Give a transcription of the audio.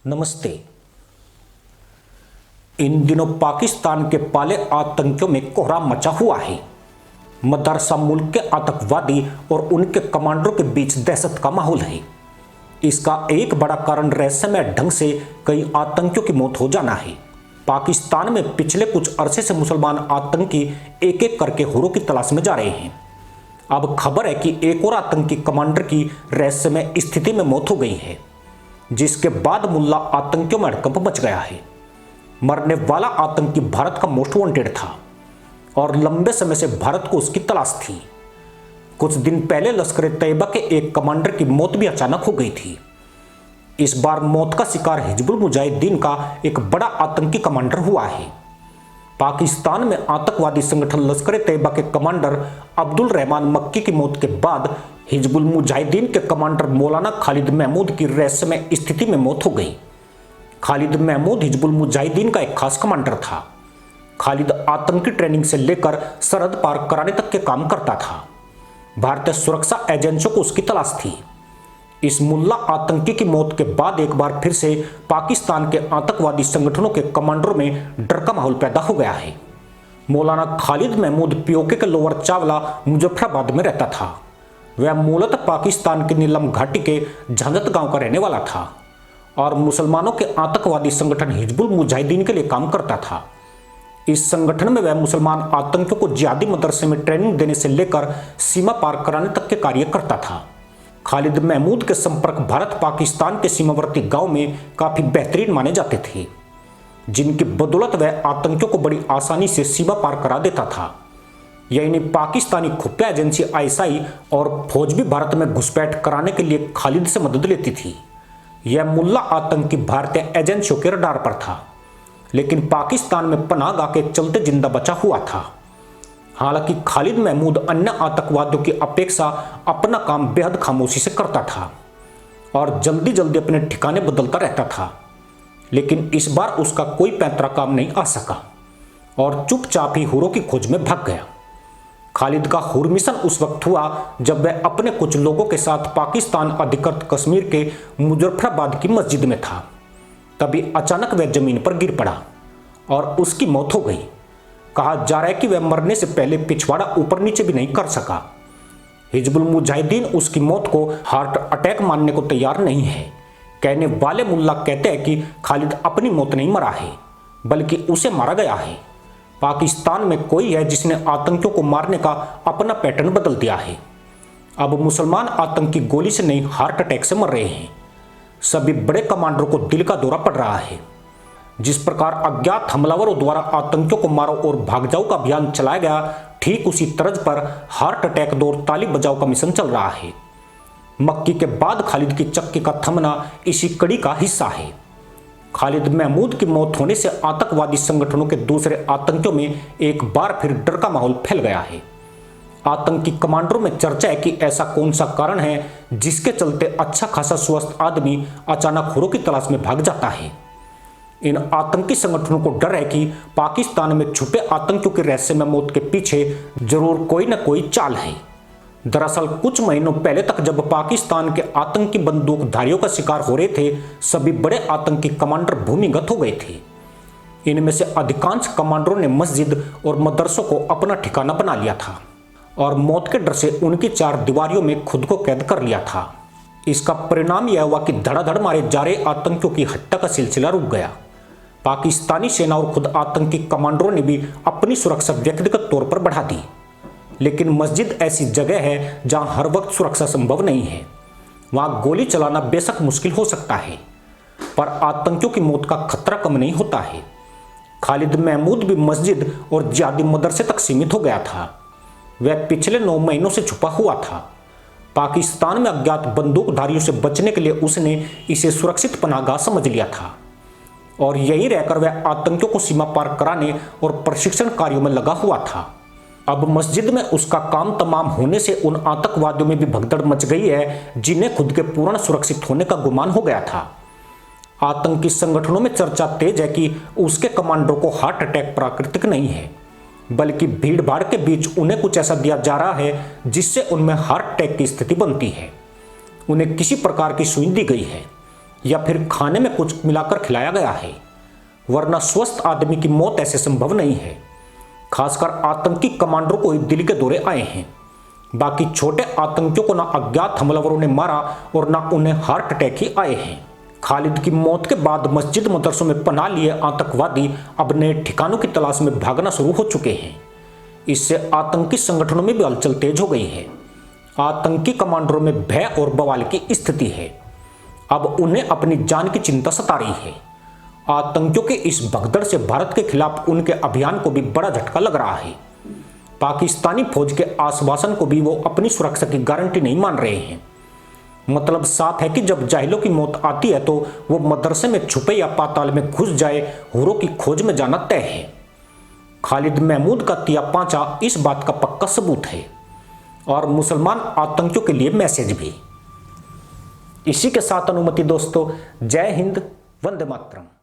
नमस्ते। इन दिनों पाकिस्तान के पाले आतंकियों में कोहराम मचा हुआ है। मदरसा मुल्क के आतंकवादी और उनके कमांडरों के बीच दहशत का माहौल है। इसका एक बड़ा कारण रहस्यमय ढंग से कई आतंकियों की मौत हो जाना है। पाकिस्तान में पिछले कुछ अरसे से मुसलमान आतंकी एक एक करके हुरों की तलाश में जा रहे हैं। अब खबर है कि एक और आतंकी कमांडर की रहस्यमय स्थिति में मौत हो गई है, जिसके बाद मुल्ला आतंकियों में हड़कंप मच गया है। मरने वाला आतंकी भारत का मोस्ट वांटेड था और लंबे समय से भारत को उसकी तलाश थी। कुछ दिन पहले लश्कर तैयबा के एक कमांडर की मौत भी अचानक हो गई थी। इस बार मौत का शिकार हिजबुल मुजाहिदीन का एक बड़ा आतंकी कमांडर हुआ है। पाकिस्तान में आतंकवादी संगठन लश्कर तैयबा के कमांडर अब्दुल रहमान मक्की की मौत के बाद हिजबुल मुजाहिदीन के कमांडर मौलाना खालिद महमूद की रहस्यमय स्थिति में मौत हो गई। खालिद महमूद हिजबुल मुजाहिदीन का एक खास कमांडर था। खालिद आतंकी ट्रेनिंग से लेकर सरहद पार कराने तक के काम करता था। भारतीय सुरक्षा एजेंसियों को उसकी तलाश थी। इस मुल्ला आतंकी की मौत के बाद एक बार फिर से पाकिस्तान के आतंकवादी संगठनों के कमांडरों में डर का माहौल पैदा हो गया है। मौलाना खालिद महमूद पीओके के लोअर चावला मुजफ्फराबाद में रहता था। वह मूलतः पाकिस्तान के नीलम घाटी के झंझत गांव का रहने वाला था और मुसलमानों के आतंकवादी संगठन हिजबुल मुजाहिदीन के लिए काम करता था। इस संगठन में वह मुसलमान आतंकियों को जिहादी मदरसे में ट्रेनिंग देने से लेकर सीमा पार कराने तक के कार्य करता था। खालिद महमूद के संपर्क भारत पाकिस्तान के सीमावर्ती गांव में काफी बेहतरीन माने जाते थे, जिनकी बदौलत वह आतंकियों को बड़ी आसानी से सीमा पार करा देता था। यही पाकिस्तानी खुफिया एजेंसी आईएसआई और फौज भी भारत में घुसपैठ कराने के लिए खालिद से मदद लेती थी। यह मुल्ला आतंकी भारतीय एजेंसियों के रडार पर था, लेकिन पाकिस्तान में पनाह के चलते जिंदा बचा हुआ था। हालांकि खालिद महमूद अन्य आतंकवादियों की अपेक्षा अपना काम बेहद खामोशी से करता था और जल्दी जल्दी अपने ठिकाने बदलता रहता था, लेकिन इस बार उसका कोई पैंतरा काम नहीं आ सका और चुपचाप ही हुरों की खोज में भाग गया। खालिद का हुर मिशन उस वक्त हुआ जब वह अपने कुछ लोगों के साथ पाकिस्तान अधिकृत कश्मीर के मुजफ्फराबाद की मस्जिद में था। तभी अचानक वह जमीन पर गिर पड़ा और उसकी मौत हो गई। कहा जा रहा है कि वह मरने से पहले पिछवाड़ा ऊपर नीचे भी नहीं कर सका। हिजबुल मुजाहिदीन उसकी मौत को हार्ट अटैक मानने को तैयार नहीं है। कहने वाले मुल्ला कहते हैं कि खालिद अपनी मौत नहीं मरा है, बल्कि उसे मारा गया है। पाकिस्तान में कोई है जिसने आतंकियों को मारने का अपना पैटर्न बदल दिया है। अब मुसलमान आतंकी गोली से नहीं, हार्ट अटैक से मर रहे हैं। सभी बड़े कमांडरों को दिल का दौरा पड़ रहा है। जिस प्रकार अज्ञात हमलावरों द्वारा आतंकियों को मारो और भाग जाओ का अभियान चलाया गया, ठीक उसी तर्ज पर हार्ट अटैक दो और ताली बजाओ का मिशन चल रहा है। मक्की के बाद खालिद की चक्की का थमना इसी कड़ी का हिस्सा है। खालिद महमूद की मौत होने से आतंकवादी संगठनों के दूसरे आतंकियों में एक बार फिर डर का माहौल फैल गया है। आतंकी कमांडरों में चर्चा है कि ऐसा कौन सा कारण है जिसके चलते अच्छा खासा स्वस्थ आदमी अचानक हुरों की तलाश में भाग जाता है। इन आतंकी संगठनों को डर है कि पाकिस्तान में छुपे आतंकियों की रहस्यमय मौत के पीछे जरूर कोई न कोई चाल है। दरअसल कुछ महीनों पहले तक जब पाकिस्तान के आतंकी बंदूकधारियों का शिकार हो रहे थे, सभी बड़े आतंकी कमांडर भूमिगत हो गए थे। इनमें से अधिकांश कमांडरों ने मस्जिद और मदरसों को अपना ठिकाना बना लिया था और मौत के डर से उनकी चार दीवारियों में खुद को कैद कर लिया था। इसका परिणाम यह हुआ कि धड़ाधड़ मारे जा रहे आतंकियों की हत्या का सिलसिला रुक गया। पाकिस्तानी सेना और खुद आतंकी कमांडरों ने भी अपनी सुरक्षा व्यक्तिगत तौर पर बढ़ा दी, लेकिन मस्जिद ऐसी जगह है जहां हर वक्त सुरक्षा संभव नहीं है। वहां गोली चलाना बेशक मुश्किल हो सकता है, पर आतंकियों की मौत का खतरा कम नहीं होता है। खालिद महमूद भी मस्जिद और जिहादी मदरसे तक सीमित हो गया था। वह पिछले 9 महीनों से छुपा हुआ था। पाकिस्तान में अज्ञात बंदूकधारियों से बचने के लिए उसने इसे सुरक्षित पनाहगाह समझ लिया था और यहीं रहकर वह आतंकियों को सीमा पार कराने और प्रशिक्षण कार्यों में लगा हुआ था। अब मस्जिद में उसका काम तमाम होने से उन आतंकवादियों में भी भगदड़ मच गई है जिन्हें खुद के पूर्ण सुरक्षित होने का गुमान हो गया था। आतंकी संगठनों में चर्चा तेज है कि उसके कमांडरों को हार्ट अटैक प्राकृतिक नहीं है, बल्कि भीड़ भाड़ के बीच उन्हें कुछ ऐसा दिया जा रहा है जिससे उनमें हार्ट अटैक की स्थिति बनती है। उन्हें किसी प्रकार की सुई दी गई है या फिर खाने में कुछ मिलाकर खिलाया गया है, वरना स्वस्थ आदमी की मौत ऐसे संभव नहीं है। खासकर आतंकी कमांडरों को ही दिल के दौरे आए हैं। बाकी छोटे आतंकियों को ना अज्ञात हमलावरों ने मारा और ना उन्हें हार्ट अटैक ही आए हैं। खालिद की मौत के बाद मस्जिद मदरसों में पनाह लिए आतंकवादी अब नए ठिकानों की तलाश में भागना शुरू हो चुके हैं। इससे आतंकी संगठनों में भी हलचल तेज हो गई है। आतंकी कमांडरों में भय और बवाल की स्थिति है। अब उन्हें अपनी जान की चिंता सता रही है। आतंकियों के इस भगदड़ से भारत के खिलाफ उनके अभियान को भी बड़ा झटका लग रहा है। पाकिस्तानी फौज के आश्वासन को भी वो अपनी सुरक्षा की गारंटी नहीं मान रहे हैं। मतलब साफ है कि जब जाहिलों की मौत आती है तो वो मदरसे में छुपे या पाताल में घुस जाए, हुरों की खोज में जाना तय है। खालिद महमूद का तिया पांचा इस बात का पक्का सबूत है और मुसलमान आतंकियों के लिए मैसेज भी। इसी के साथ अनुमति दोस्तों, जय हिंद, वंदे मातरम।